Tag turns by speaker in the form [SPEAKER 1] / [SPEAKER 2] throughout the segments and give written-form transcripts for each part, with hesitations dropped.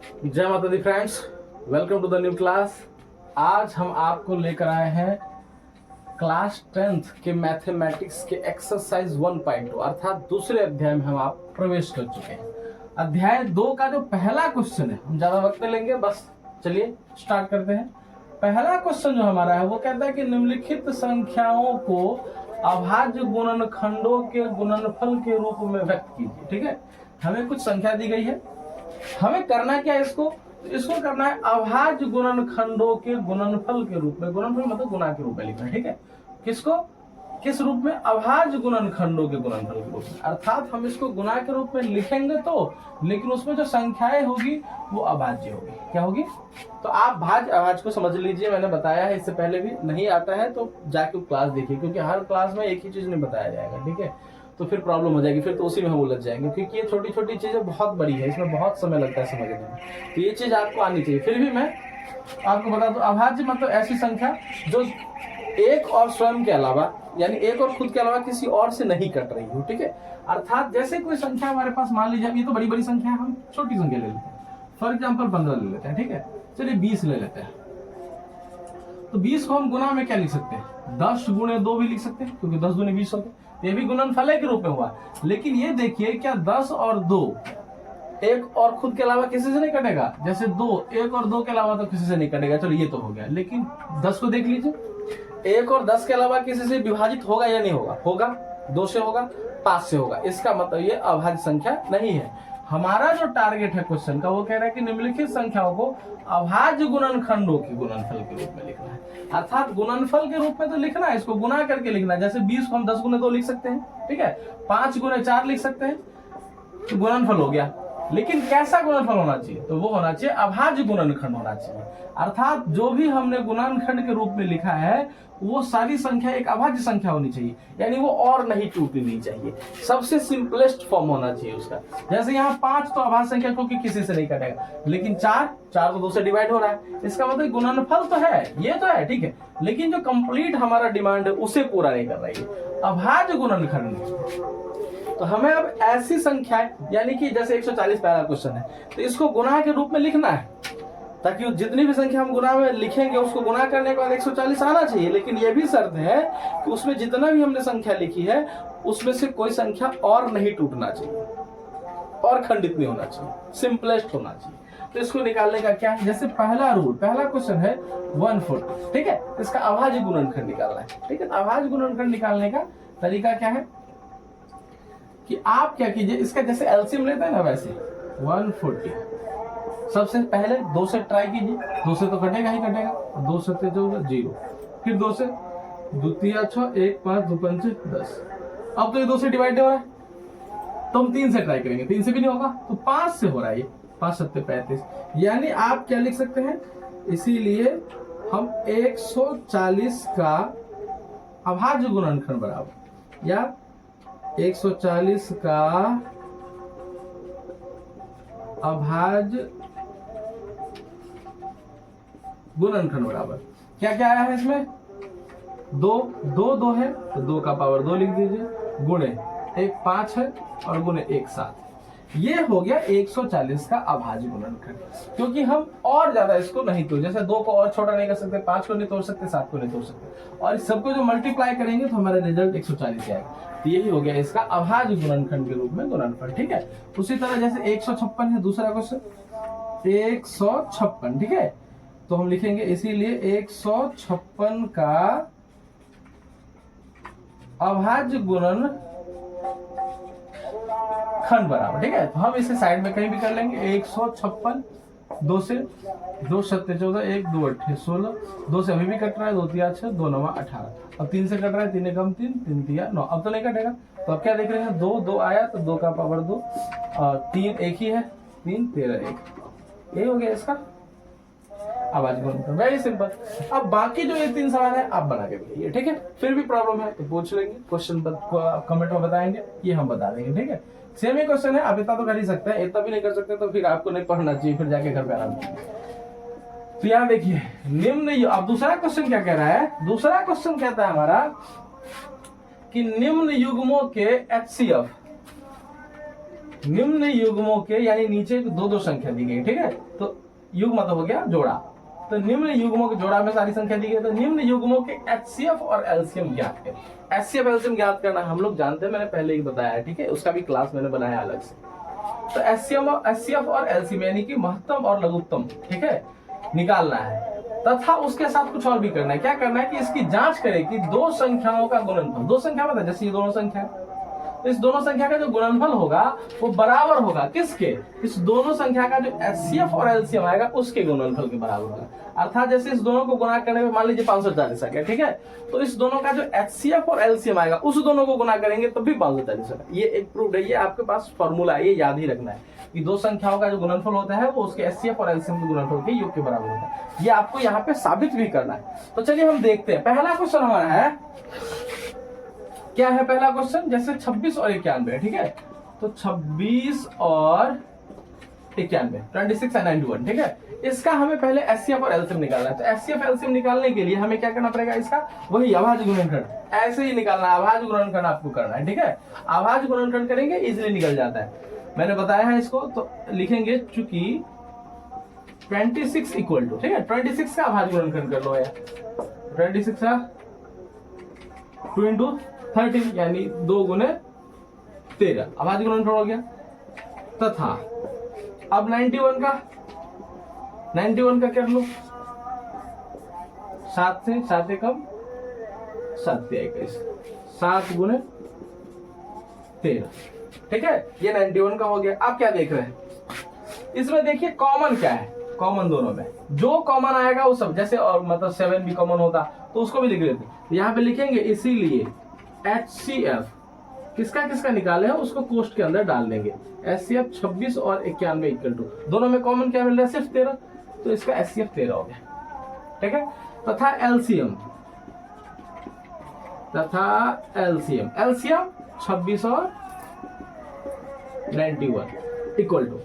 [SPEAKER 1] जय माता दी friends, welcome to the new class. आज हम आपको लेकर आए हैं क्लास 10th के मैथमेटिक्स के एक्सरसाइज 1.2 अर्थात दूसरे अध्याय में हम आप प्रवेश कर चुके हैं। अध्याय 2 का जो पहला क्वेश्चन है, हम ज्यादा वक्त नहीं लेंगे, बस चलिए स्टार्ट करते हैं। पहला क्वेश्चन जो हमारा है वो कहता है कि निम्नलिखित संख्याओं को अभाज्य गुणनखंडों के गुणनफल के रूप में व्यक्त कीजिए। ठीक है, हमें कुछ संख्या दी गई है, हमें करना क्या है, इसको करना है अभाज्य गुणनखंडों के गुणनफल के रूप में। गुणनफल मतलब गुणा के रूप में लिखना है। ठीक है, किस रूप में? अभाज्य गुणनखंडों के गुणनफल के रूप में। अर्थात हम इसको गुणा के रूप में लिखेंगे तो, लेकिन उसमें जो संख्याएं होगी वो अभाज्य होगी। क्या होगी? तो आप भाज्य अभाज्य को समझ लीजिए। मैंने बताया है इससे पहले भी, नहीं आता है तो जाके क्लास देखिए, क्योंकि हर क्लास में एक ही चीज नहीं बताया जाएगा। ठीक है, तो फिर प्रॉब्लम हो जाएगी, फिर तो उसी में हम उलझ जाएंगे, क्योंकि ये छोटी छोटी चीजें बहुत बड़ी है, इसमें बहुत समय लगता है समझने में। तो ये चीज आपको आनी चाहिए। फिर भी मैं आपको बता दूं, अभाज्य मतलब ऐसी संख्या जो एक और स्वयं के अलावा, यानी एक और खुद के अलावा किसी और से नहीं कट रही हो। ठीक है, अर्थात जैसे कोई संख्या हमारे पास, मान लीजिए ये तो बड़ी बड़ी संख्या है, हम छोटी संख्या ले लेते हैं। फॉर एग्जाम्पल 15 ले लेते हैं। ठीक है, चलिए 20 ले लेते हैं। तो 20 को हम गुना में क्या लिख सकते हैं? 10 गुणे 2 भी लिख सकते हैं, क्योंकि 10 दूनी 20 होते हैं। ये भी गुणनफल के रूप में हुआ। लेकिन ये देखिए, क्या 10 और 2 एक और खुद के अलावा किसी से नहीं कटेगा? जैसे 2 एक और 2 के अलावा तो किसी से नहीं कटेगा, चलो ये तो हो गया। लेकिन 10 को देख लीजिए, 1 और 10 के अलावा किसी से विभाजित होगा या नहीं होगा? होगा। 2 से होगा, 5 से होगा। इसका मतलब ये अभाज्य संख्या नहीं है। हमारा जो टारगेट है क्वेश्चन का, वो कह रहा है कि निम्नलिखित संख्याओं को अभाज्य गुणनखंडों के गुणनफल के रूप में लिखना है। अर्थात गुणनफल के रूप में तो लिखना है, इसको गुना करके लिखना है। जैसे 20 को हम 10 गुने 2 लिख सकते हैं। ठीक है, 5 गुने 4 लिख सकते हैं, तो गुणनफल हो गया। लेकिन कैसा गुणनफल होना चाहिए? तो वो होना चाहिए अभाज्य गुणनखंड होना चाहिए। अर्थात जो भी हमने गुणनखंड के रूप में लिखा है वो सारी संख्या एक अभाज्य संख्या होनी चाहिए, यानी वो और नहीं टूटनी चाहिए। सबसे सिंपलेस्ट फॉर्म होना चाहिए उसका। जैसे यहाँ 5 तो अभाज्य संख्या, क्योंकि किसी से नहीं कटेगा। लेकिन 4 तो 2 से डिवाइड हो रहा है, इसका मतलब गुणनफल तो है, ये तो है। ठीक है, लेकिन जो कंप्लीट हमारा डिमांड है उसे पूरा नहीं कर रही है, अभाज्य गुणनखंड। तो हमें अब ऐसी संख्या, यानी कि जैसे 140 पहला क्वेश्चन है, तो इसको गुणा के रूप में लिखना है, ताकि जितनी भी संख्या हम गुणा में लिखेंगे उसको गुणा करने के बाद 140 आना चाहिए। लेकिन यह भी शर्त है कि उसमें जितना भी हमने संख्या लिखी है उसमें से कोई संख्या और नहीं टूटना चाहिए और खंडित नहीं होना चाहिए, सिंपलेस्ट होना चाहिए। तो इसको निकालने का क्या है? जैसे पहला रूल, पहला क्वेश्चन है 140। ठीक है, इसका अभाज्य गुणनखंड निकालना है। ठीक है, अभाज्य गुणनखंड निकालने का तरीका क्या है कि आप क्या कीजिए, इसका जैसे एलसीएम लेते हैं ना, वैसे 140 सबसे पहले 2 से ट्राई कीजिए। 2 से तो कटेगा ही कटेगा, 2 से 0, फिर 2 से 2 3 6 1 5 2 5 10। अब तो ये 2 से डिवाइड हो रहा है, तो हम 3 से ट्राई करेंगे, 3 से भी नहीं होगा, तो 5 से हो रहा है। ये 5 7 35, यानी आप क्या लिख सकते हैं? इसीलिए हम 140 का अभाज्य गुणनखंड बराबर, या 140 का अभाज्य गुणनखंड बराबर क्या क्या आया है इसमें? 2 है, तो 2 का पावर 2 लिख दीजिए, गुणे 1 5 है, और गुणे 1 7। ये हो गया 140 का अभाज्य गुणनखंड। क्योंकि हम और ज्यादा इसको नहीं तोड़, जैसे 2 को और छोटा नहीं कर सकते, 5 को नहीं तोड़ सकते, 7 को नहीं तोड़ सकते, और इस सबको जो मल्टीप्लाई करेंगे तो हमारा रिजल्ट 140 आएगा। तो यही हो गया इसका अभाज्य गुणनखंड के रूप में गुणनफल। ठीक है, उसी तरह जैसे 156 है, दूसरा क्वेश्चन 156। ठीक है, तो हम लिखेंगे इसीलिए 156 का अभाज्य गुणनखंड बराबर। ठीक है, तो हम इसे साइड में कहीं भी कर लेंगे। 156, 2 से 2 7 14 1 2 8 16, 2 से अभी भी कट रहा है, 2 3 6 2 9 18। अब 3 से कट रहा है, 3 कम 3 3 3 9, अब तो नहीं कटेगा। तो अब क्या देख रहे हैं? 2 आया, तो 2 का पावर 2, 3 एक ही है, 3 13 1। यही हो गया इसका अभाज्य गुणनखंड। Very simple. अब बाकी जो ये 3 सवाल है आप बना के बताइए। ठीक है, फिर भी प्रॉब्लम है तो पूछ लेंगे, क्वेश्चन कमेंट में बताएंगे, ये हम बता देंगे। ठीक है, सेम ही क्वेश्चन है, आप इतना तो कर ही सकते हैं, इतना भी नहीं कर सकते तो फिर आपको नहीं पढ़ना चाहिए, फिर जाके घर पे आराम कीजिए। तो यहाँ देखिए निम्न, अब दूसरा क्वेश्चन क्या कह रहा है? दूसरा क्वेश्चन कहता है हमारा कि निम्न युग्मों के HCF निम्न युग्मों के, यानी नीचे दो दो संख्या दी गई, ठीक है, तो युग्म मतलब हो गया जोड़ा, तो निम्न युग्मों के जोड़ा में सारी संख्या दी गई, तो निम्न युग्मों के एचसीएफ और एलसीएम ज्ञात करें। एचसीएफ एलसीएम ज्ञात करना हम लोग जानते हैं, मैंने पहले ही बताया है, ठीक है, उसका भी क्लास मैंने बनाया अलग से। तो एचसीएफ और एलसीएम यानी कि महत्तम और लघुत्तम, ठीक है, निकालना है, तथा उसके साथ कुछ और भी करना है। क्या करना है कि इसकी जांच करें कि दो संख्याओं का गुणनफल, दो संख्या मतलब जैसे ये दोनों संख्या, तो इस दोनों संख्या का जो गुणनफल होगा वो बराबर होगा किसके, इस दोनों संख्या का जो एचसीएफ और एलसीएम आएगा उसके गुणनफल के बराबर होगा। अर्थात जैसे इस दोनों को गुणा करने में मान लीजिए 540 आ गया, ठीक है, तो इस दोनों का जो एचसीएफ और एलसीएम आएगा उस दोनों को गुणा करेंगे तब भी 540 होगा। ये एक प्रूफ है, ये आपके पास फॉर्मूला है, ये याद ही रखना है कि दो संख्याओं का जो गुणनफल होता है वो उसके एचसीएफ और एलसीएम के गुणनफल के योग के बराबर होता है। ये आपको यहाँ पे साबित भी करना है। तो चलिए हम देखते हैं, पहला क्वेश्चन हमारा है, क्या है पहला क्वेश्चन, जैसे 26 और 91, ठीक है, तो 26 और 91, 26 एंड 91, ठीक है, इसका हमें पहले एचसीएफ और एलसीएम निकालना है। तो एचसीएफ एलसीएम निकालने के लिए हमें क्या करना पड़ेगा, इसका वही अभाज्य गुणनखंड, ऐसे ही निकालना है, अभाज्य गुणनखंड आपको करना है, ठीक है, अभाज्य गुणनखंड करेंगे इजीली निकल जाता है, मैंने बताया है इसको। तो लिखेंगे चूंकि 26 इक्वल टू, ठीक है, 26 का अभाज्य गुणनखंड कर लो यार, 26 का 2 इंटू 13 यानी 2 गुने 13, अभाज्य गुणनखंड हो गया। तथा अब 91 का कर लो, 7 से 7 कम 7 21, 7 गुने 13, ठीक है, ये 91 का हो गया। आप क्या देख रहे हैं इसमें, देखिए कॉमन क्या है, कॉमन दोनों में जो कॉमन आएगा वो सब, जैसे और मतलब 7 भी कॉमन होता तो उसको भी लिख लेते, यहाँ पे लिखेंगे, इसीलिए एचसीएफ किसका किसका निकाले हैं उसको कोष्ठ के अंदर डाल देंगे। एचसीएफ 26 और 91 इक्वल टू, दोनों में कॉमन क्या मिल रहा है, सिर्फ 13, तो इसका एचसीएफ 13 हो गया, ठीक है। तथा एलसीएम 26 और 91 इक्वल टू,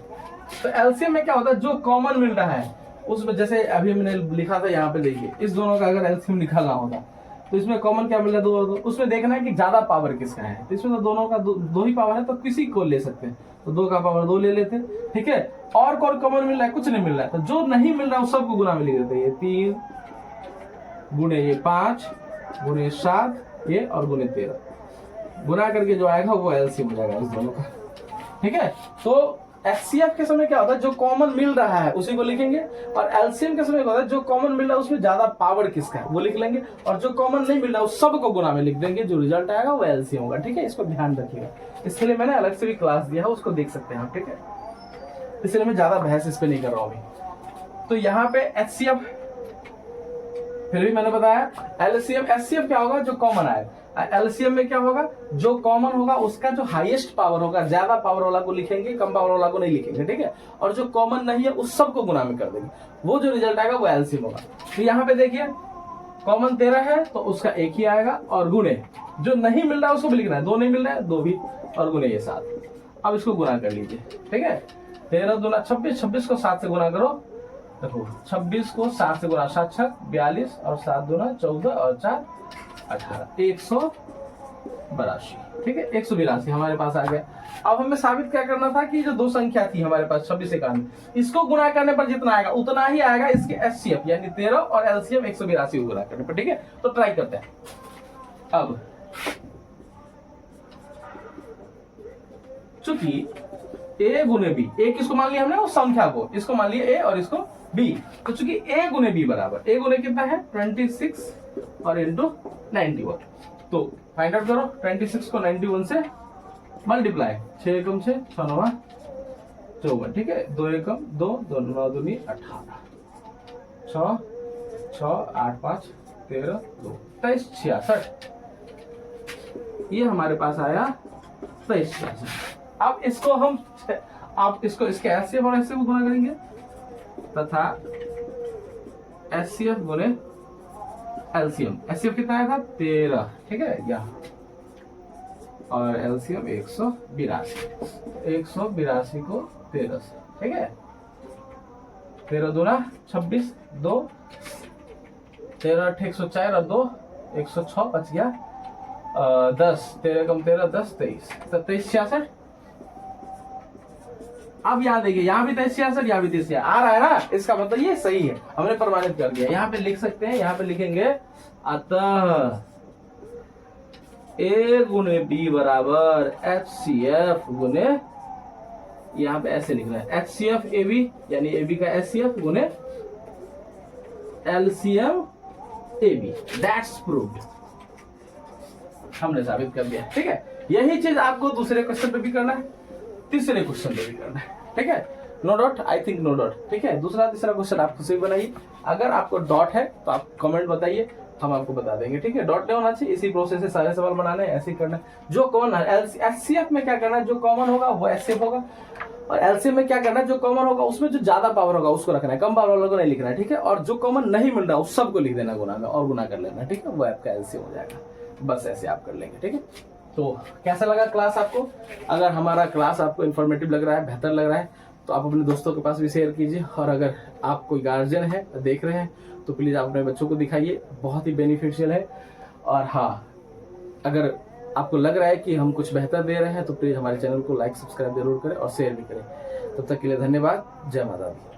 [SPEAKER 1] तो एलसीएम में क्या होता है, जो कॉमन मिल रहा है उसमें, जैसे अभी मैंने लिखा था यहाँ पे देखिए, इस दोनों का अगर एलसीएम निकालना होता तो इसमें कॉमन क्या मिल रहा है, 2 और 2, उसमें देखना है कि ज्यादा पावर किसका है, तो इसमें तो दोनों का दो ही पावर है, तो किसी को ले सकते हैं, तो 2 का पावर 2 ले लेते हैं, ठीक है। और कौन कॉमन मिल रहा है, कुछ नहीं मिल रहा है, तो जो नहीं मिल रहा है वो सबको गुना में लिख देते हैं, ये 3 गुणे ये 5 गुणे 7 ये और गुणे 13, गुना करके जो आएगा वो एलसीएम हो जाएगा इस दोनों का, ठीक है। तो एचसीएफ के समय क्या होता है, जो कॉमन मिल रहा है उसी को लिखेंगे, और एलसीएम के समय क्या होता है, जो कॉमन मिल रहा है उसमें ज्यादा पावर किसका है वो लिख लेंगे, और जो कॉमन नहीं मिल रहा है उस सबको गुना में लिख देंगे, जो रिजल्ट आएगा वो एलसीएम होगा, ठीक है। इसको ध्यान रखिएगा, इसके लिए मैंने अलग से भी क्लास दिया है, उसको देख सकते हैं आप, ठीक है, इसलिए मैं ज्यादा बहस इस पे नहीं कर रहा हूँ अभी। तो यहाँ पे एचसीएफ फिर भी मैंने बताया, एलसीएम एचसीएफ क्या होगा, जो कॉमन आएगा, एलसीएम में क्या होगा, जो कॉमन होगा उसका जो हाईएस्ट पावर होगा, ज्यादा पावर वाला को लिखेंगे, कम पावर वाला को नहीं लिखेंगे, ठीक है, और जो कॉमन नहीं है उस सबको गुना में कर देंगे, वो जो रिजल्ट आएगा वो एलसीएम होगा। तो यहाँ पे देखिए कॉमन 13 है तो उसका 1 ही आएगा, और गुणे जो नहीं मिल रहा है उसको भी लिखना है, 2 नहीं मिल रहा है 2 भी, और गुणे ये 7, अब इसको गुना कर लीजिए, ठीक है, 13 दूना 26, 26 को 7 से गुना करो, देखो 26 को 7 से गुना, 7 6 42 और 7 दूना 14 और 4 18, 182, ठीक है, 182 हमारे पास आ गया। अब हमें साबित क्या करना था कि जो दो संख्या थी हमारे पास 26 91, इसको गुना करने पर जितना आएगा उतना ही आएगा इसके एचसीएफ यानी 13 और एलसीएम 182 को गुना करने पर, ठीक है। तो ट्राई करते हैं। अब चूंकि ए गुने बी, ए किसको मान लिया हमने, वो संख्या को, इसको मान लिया ए और इसको बी, तो चूंकि ए गुने बी बराबर, ए गुने कितना है 26 और इंटू 91, तो फाइंड आउट करो, 26 को 91 से मल्टीप्लाई, 6 एकम 6 6 9 54, ठीक है, 2 एकम 2 2 9 2 18, 6 6 8 5 13 2 23 66, ये हमारे पास आया 23 66। अब इसको हम, आप इसको इसके एचसीएफ और एचसीएफ गुना करेंगे, तथा एचसीएफ गुने एलसीएम, एचसीएफ कितना आया था 13, ठीक है, यहाँ, और एलसीएम 182 को 13 से, ठीक है, 13 दूना 26 2 13 8 104 और 2 106 बच गया 10, 13 कम 13 10 23 27 66, अब यहाँ देखिए, यहाँ भी तो एस सी आर सर, यहाँ भी तो एस सी आर आ रहा है ना, इसका मतलब ये सही है, हमने प्रमाणित कर दिया। यहाँ पे लिख सकते हैं, यहाँ पे लिखेंगे अतः ए गुने बी बराबर एच सी एफ गुने, यहाँ पे ऐसे लिखना है H C F A B, यानी ए बी का एच सी एफ गुने LCM A B, that's proved, हमने साबित कर दिया। ठीक है, यही चीज आपको दूसरे क्वेश्चन पे भी करना है, तीसरे क्वेश्चन पे भी करना है। ठीक है, no dot, I think no dot. ठीक है, दूसरा तीसरा क्वेश्चन आप खुद से बनाइए, अगर आपको डॉट है तो आप कमेंट बताइए, हम आपको बता देंगे। ठीक है, डॉट नहीं होना चाहिए, इसी प्रोसेस से सारे सवाल बनाने, ऐसे ही करना है। जो कॉमन है एचसीएफ में क्या करना है, जो कॉमन होगा वो एचसीएफ होगा, और एलसीएम में क्या करना है, जो कॉमन होगा उसमें जो ज्यादा पावर होगा उसको रखना है, कम पावर वाला को नहीं लिखना है। ठीक है, और जो कॉमन नहीं मिल रहा उस सबको लिख देना गुना में और गुना कर लेना। ठीक है, वो आपका एलसीएम हो जाएगा, बस ऐसे आप कर लेंगे। ठीक है, तो कैसा लगा क्लास आपको? अगर हमारा क्लास आपको इन्फॉर्मेटिव लग रहा है, बेहतर लग रहा है, तो आप अपने दोस्तों के पास भी शेयर कीजिए, और अगर आप कोई गार्जियन है देख रहे हैं तो प्लीज आप अपने बच्चों को दिखाइए, बहुत ही बेनिफिशियल है। और हाँ, अगर आपको लग रहा है कि हम कुछ बेहतर दे रहे हैं तो प्लीज हमारे चैनल को लाइक सब्सक्राइब जरूर करें और शेयर भी करें। तब तक के लिए धन्यवाद, जय माता दी।